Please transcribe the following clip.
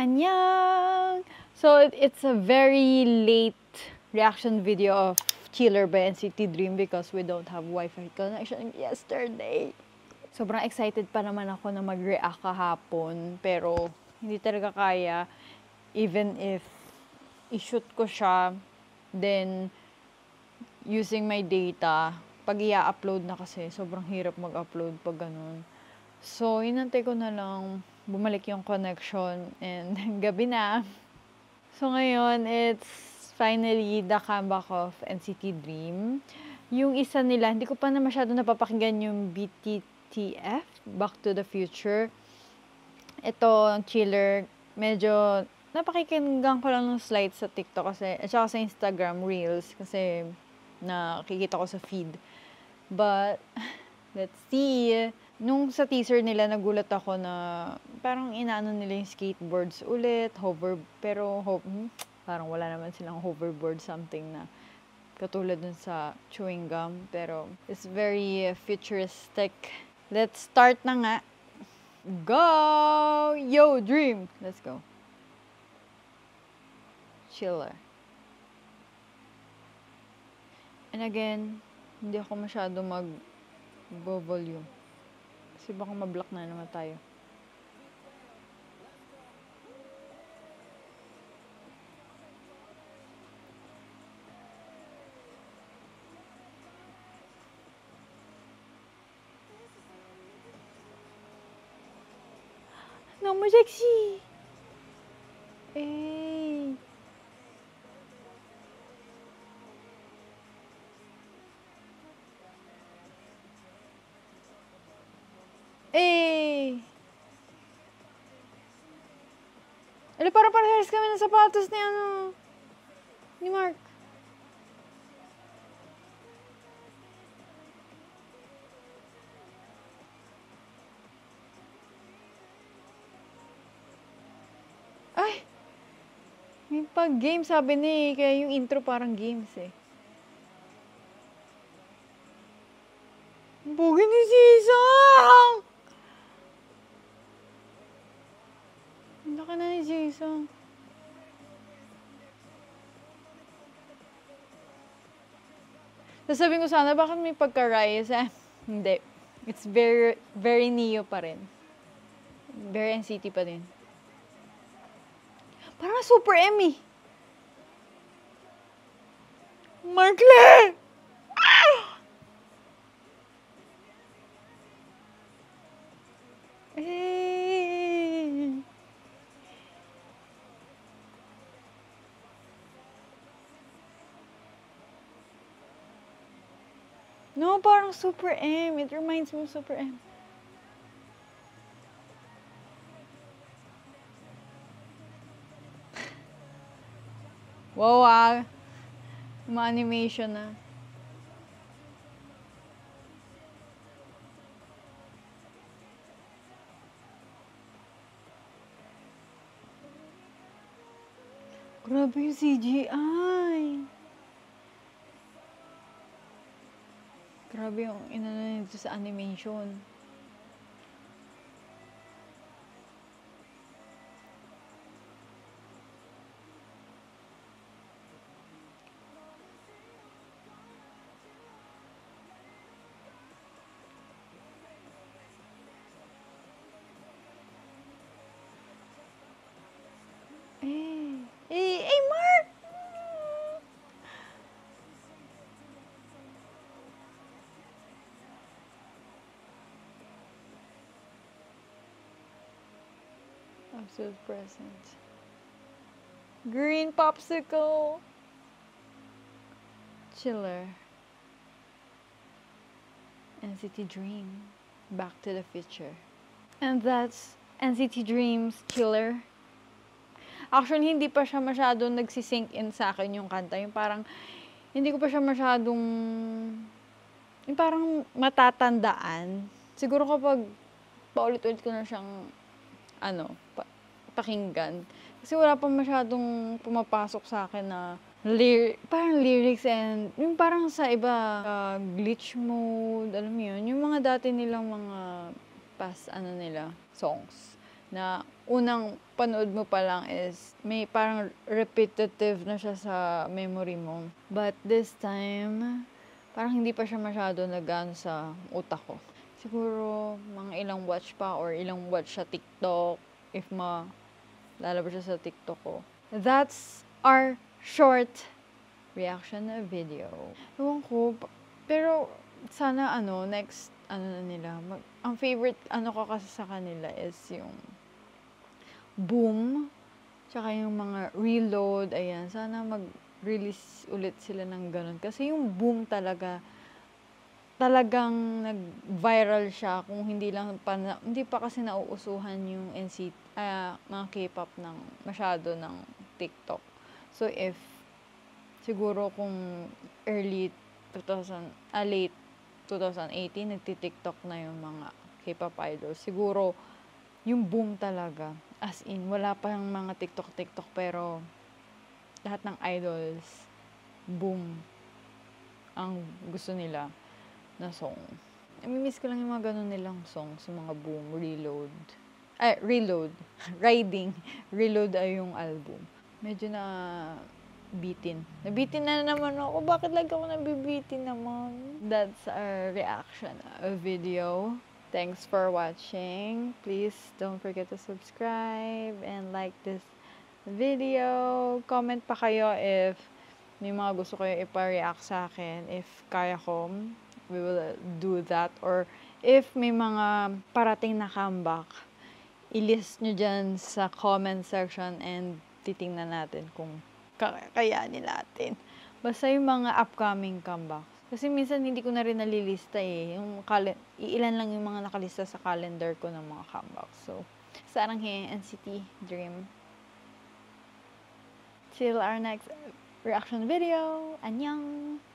Annyeong! So, it's a very late reaction video of Chiller by NCT Dream because we don't have Wi-Fi connection yesterday. Sobrang excited pa naman ako na mag-react kahapon, pero hindi talaga kaya. Even if i-shoot ko siya, then using my data, pag i-upload na kasi, sobrang hirap mag-upload pag ganun. So, hinantay ko na lang bumalik yung connection and gabi na. So, ngayon, it's finally the comeback of NCT Dream. Yung isa nila, hindi ko pa na masyado napapakinggan yung BTTF, Back to the Future. Ito, Chiller, medyo napakikinggan ko lang ng slides sa TikTok kasi, at saka sa Instagram Reels kasi nakikita ko sa feed. But, let's see. Nung sa teaser nila, nagulat ako na parang inaano nila yung skateboards ulit, parang wala naman silang hoverboard, something na katulad dun sa chewing gum. Pero, it's very futuristic. Let's start na nga. Go! Yo, Dream! Let's go. Chiller. And again, hindi ako masyado mag-volume. Kasi baka ma-block na naman tayo. Namo sexy! Eh. Eh. Ala, para-parehas kami ng sapatos ni Mark. Ay! May pag-game, sabi ni, kaya yung intro parang games eh. Bugi ni Jisung! Ang laki na ni Jisung. Sasabihin ko sana, bakit may pagka-Rise? Hindi. It's very, very Neo pa rin. Very NCT pa din. Parang Super M eh. Markle! Ah! Hey! No, parang Super M. It reminds me of Super M. Wow, ma-animation na. Grabe yung CGI. Grabe yung inano nito sa animation. Hey, Mark! Absolute present. Green popsicle. Chiller. NCT Dream. Back to the Future. And that's NCT Dream's Chiller. Actually, hindi pa siya masyadong nagsisink in sa akin yung kanta. Yung parang, hindi ko pa siya masyadong, yung parang matatandaan. Siguro kapag paulit-ulit ko na siyang, pakinggan. Kasi wala pa masyadong pumapasok sa akin na parang lyrics and, yung parang sa iba, glitch mode, alam mo yun, yung mga dati nilang mga past, songs. na unang panood mo pa lang is may parang repetitive na siya sa memory mo. But this time, parang hindi pa siya masyado nagano sa utak ko. Siguro, mga ilang watch pa or ilang watch sa TikTok if lalabas siya sa TikTok ko. That's our short reaction video. Ewan ko, pero sana next, na nila. Ang favorite, ko kasi sa kanila is yung Boom, tsaka yung mga Reload, ayan. Sana mag-release ulit sila ng ganun. Kasi yung Boom talagang nag-viral siya kung hindi pa kasi nauusuhan yung mga K-pop masyado ng TikTok. So siguro kung late 2018 nagti-TikTok na yung mga K-pop idols. Siguro yung Boom talaga. As in, wala pa yung mga TikTok pero lahat ng idols, Boom ang gusto nila na song. I-miss ko lang yung mga ganun nilang song sa mga Boom, Reload. Riding. Reload ay yung album. Medyo bitin. Nabitin na naman ako. Bakit lagi ako nabibitin naman? That's our reaction video. Thanks for watching. Please don't forget to subscribe and like this video. Comment pa kayo if may mga gusto kayo ipa-react sa akin. If kaya ko, we will do that. Or if may mga parating na comeback, i-list nyo dyan sa comment section and titingnan natin kung kakayanin natin. Basta yung mga upcoming comeback. Kasi minsan hindi ko na rin nalilista eh. Iilan lang yung mga nakalista sa calendar ko ng mga comeback. So, saranghe NCT Dream. Till our next reaction video. Annyeong!